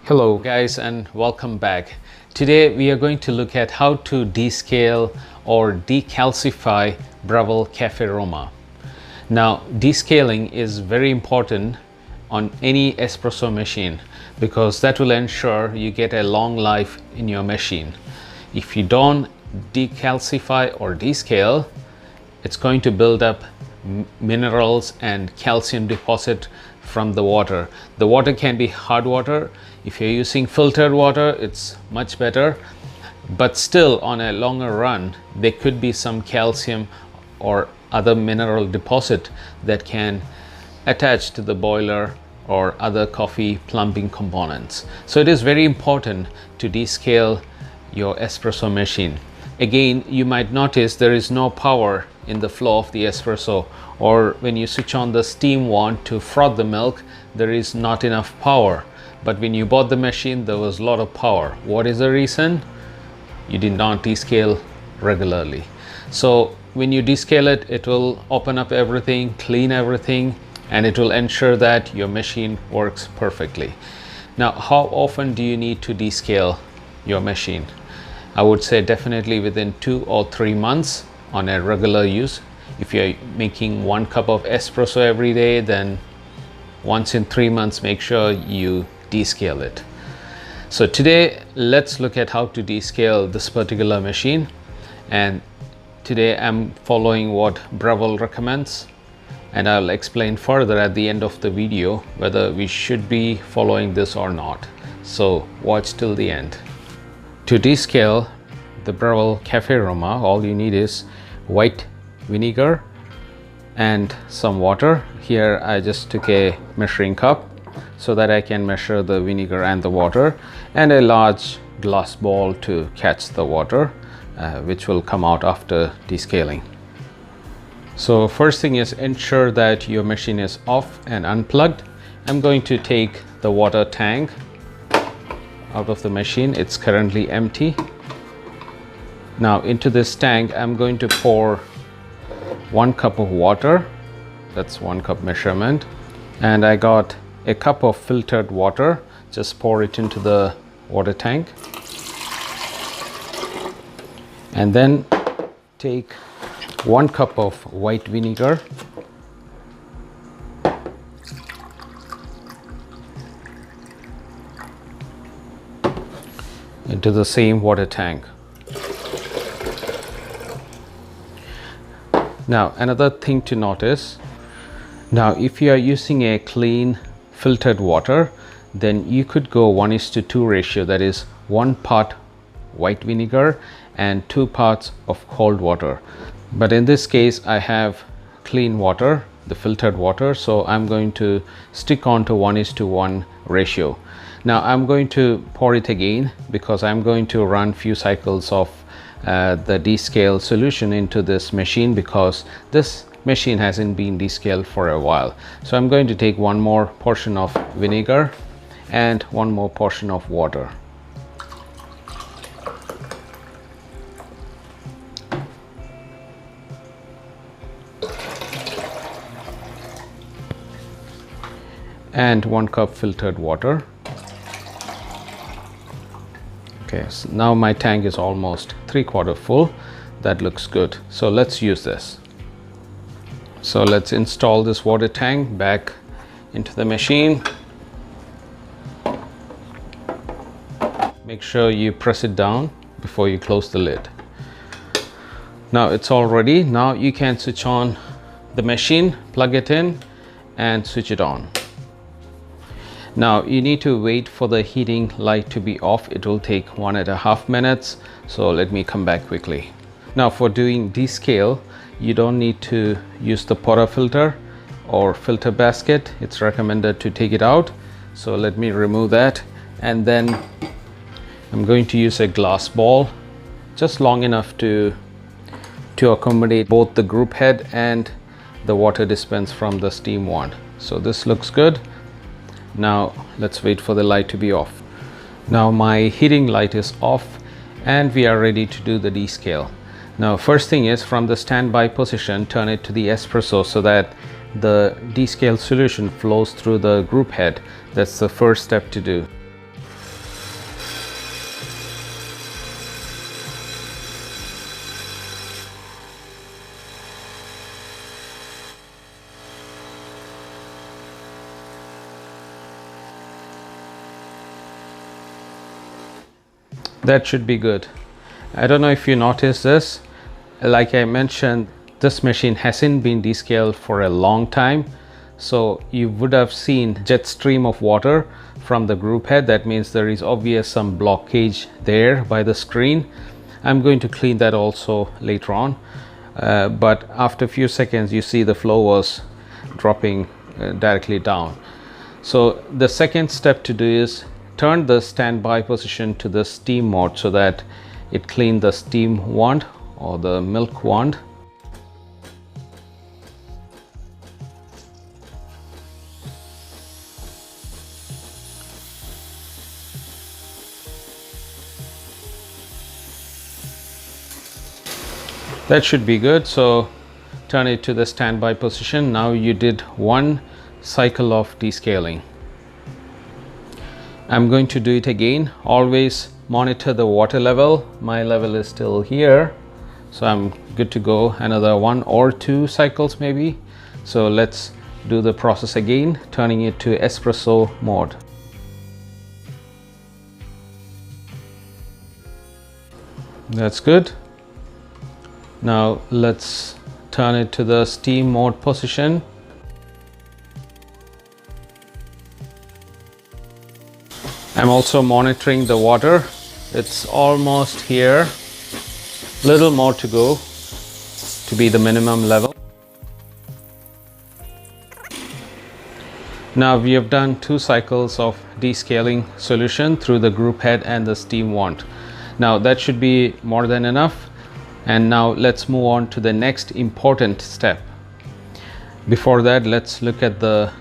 Hello guys and welcome back. Today we are going to look at how to descale or decalcify Breville Cafe Roma. Now descaling is very important on any espresso machine because that will ensure you get a long life in your machine. If you don't decalcify or descale, it's going to build up minerals and calcium deposit from the water. The water can be hard water. If you're using filtered water, it's much better, but still on a longer run there could be some calcium or other mineral deposit that can attach to the boiler or other coffee plumbing components. So it is very important to descale your espresso machine. Again, you might notice there is no power in the flow of the espresso, or when you switch on the steam wand to froth the milk, there is not enough power. But when you bought the machine, there was a lot of power. What is the reason? You did not descale regularly. So when you descale it, it will open up everything, clean everything, and it will ensure that your machine works perfectly. Now, how often do you need to descale your machine? I would say definitely within 2 or 3 months on a regular use. If you're making 1 cup of espresso every day, then once in 3 months make sure you descale it. So today let's look at how to descale this particular machine, and today I'm following what Breville recommends, and I'll explain further at the end of the video whether we should be following this or not. So watch till the end. To descale the Breville Cafe Roma, all you need is white vinegar and some water. Here I just took a measuring cup so that I can measure the vinegar and the water, and a large glass bowl to catch the water which will come out after descaling. So first thing is ensure that your machine is off and unplugged. I'm going to take the water tank out of the machine. It's currently empty. Now into this tank I'm going to pour 1 cup of water. That's 1 cup measurement, and I got a cup of filtered water. Just pour it into the water tank, and then take 1 cup of white vinegar, into the same water tank. Now another thing to notice, now if you are using a clean filtered water, then you could go 1:2 ratio, that is 1 part white vinegar and 2 parts of cold water. But in this case I have clean water, the filtered water, so I'm going to stick on to 1:1 ratio. Now I'm going to pour it again because I'm going to run few cycles of the descale solution into this machine, because this machine hasn't been descaled for a while. So I'm going to take 1 more portion of vinegar and 1 more portion of water. And 1 cup filtered water. Okay, so now my tank is almost 3/4 full. That looks good. So let's use this. So let's install this water tank back into the machine. Make sure you press it down before you close the lid. Now it's all ready. Now you can switch on the machine, plug it in and switch it on. Now you need to wait for the heating light to be off. It will take 1.5 minutes. So let me come back quickly. Now for doing descale, you don't need to use the portafilter or filter basket. It's recommended to take it out. So let me remove that, and then I'm going to use a glass bowl just long enough to accommodate both the group head and the water dispense from the steam wand. So this looks good. Now let's wait for the light to be off. Now my heating light is off and we are ready to do the descale. Now first thing is, from the standby position, turn it to the espresso so that the descale solution flows through the group head. That's the first step to do. That should be good. I don't know if you noticed this. Like I mentioned, this machine hasn't been descaled for a long time. So you would have seen jet stream of water from the group head. That means there is obvious some blockage there by the screen. I'm going to clean that also later on. But after a few seconds, you see the flow was dropping directly down. So the second step to do is turn the standby position to the steam mode so that it cleans the steam wand or the milk wand. That should be good. So turn it to the standby position. Now you did one cycle of descaling. I'm going to do it again. Always monitor the water level. My level is still here, so I'm good to go. Another 1 or 2 cycles maybe. So let's do the process again, turning it to espresso mode. That's good. Now let's turn it to the steam mode position. I'm also monitoring the water. It's almost here. Little more to go to be the minimum level. Now we have done 2 cycles of descaling solution through the group head and the steam wand. Now that should be more than enough. And now let's move on to the next important step. Before that, let's look at the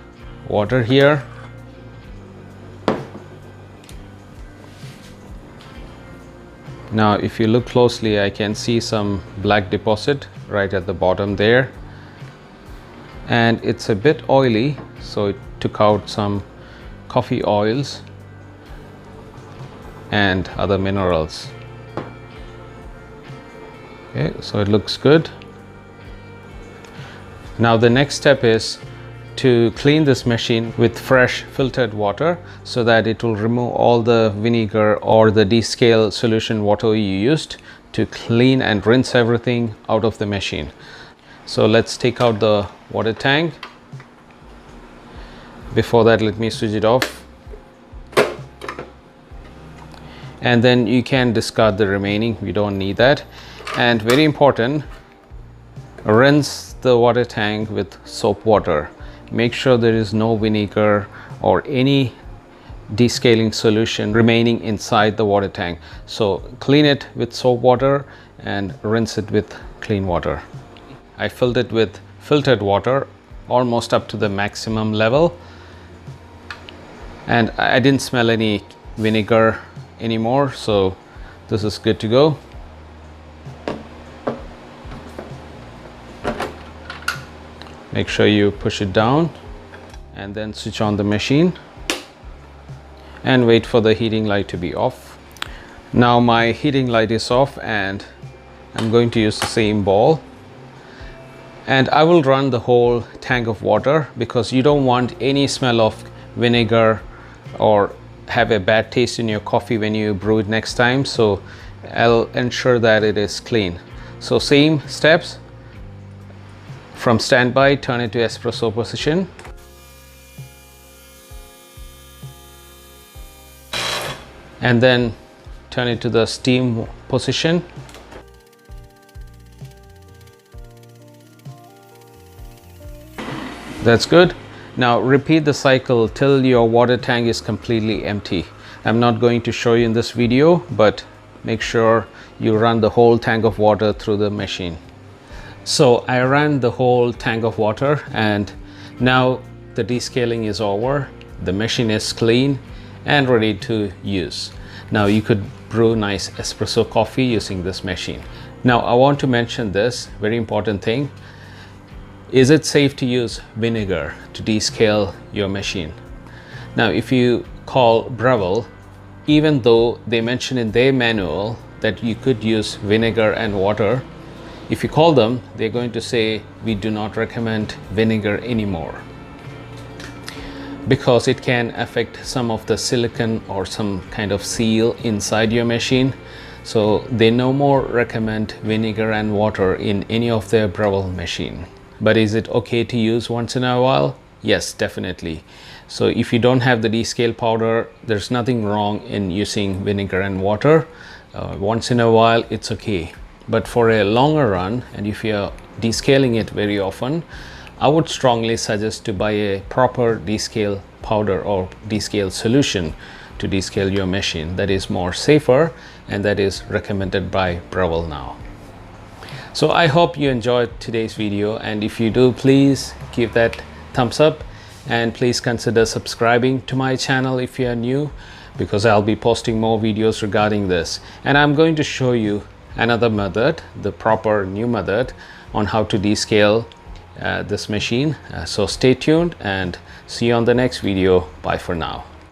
water here. Now if you look closely, I can see some black deposit right at the bottom there, and it's a bit oily, so it took out some coffee oils and other minerals. Okay, so it looks good. Now the next step is to clean this machine with fresh filtered water so that it will remove all the vinegar or the descale solution water you used, to clean and rinse everything out of the machine. So let's take out the water tank. Before that, let me switch it off. And then you can discard the remaining, we don't need that. And very important, rinse the water tank with soap water. Make sure there is no vinegar or any descaling solution remaining inside the water tank. So clean it with soap water and rinse it with clean water. I filled it with filtered water almost up to the maximum level, and I didn't smell any vinegar anymore, so this is good to go. Make sure you push it down and then switch on the machine and wait for the heating light to be off. Now my heating light is off and I'm going to use the same bowl, and I will run the whole tank of water because you don't want any smell of vinegar or have a bad taste in your coffee when you brew it next time. So I'll ensure that it is clean. So same steps. From standby, turn it to espresso position. And then turn it to the steam position. That's good. Now repeat the cycle till your water tank is completely empty. I'm not going to show you in this video, but make sure you run the whole tank of water through the machine. So I ran the whole tank of water, and now the descaling is over. The machine is clean and ready to use. Now you could brew nice espresso coffee using this machine. Now I want to mention this very important thing. Is it safe to use vinegar to descale your machine? Now if you call Breville, even though they mention in their manual that you could use vinegar and water, if you call them, they're going to say we do not recommend vinegar anymore. because it can affect some of the silicon or some kind of seal inside your machine. So they no more recommend vinegar and water in any of their Breville machine. But is it okay to use once in a while? Yes, definitely. So if you don't have the descale powder, there's nothing wrong in using vinegar and water. Once in a while it's okay. But for a longer run, and if you're descaling it very often, I would strongly suggest to buy a proper descale powder or descale solution to descale your machine. That is more safer, and that is recommended by Breville now. So I hope you enjoyed today's video, and if you do, please give that thumbs up, and please consider subscribing to my channel if you are new, because I'll be posting more videos regarding this. And I'm going to show you another method, the proper new method on how to descale this machine. So stay tuned and see you on the next video. Bye for now.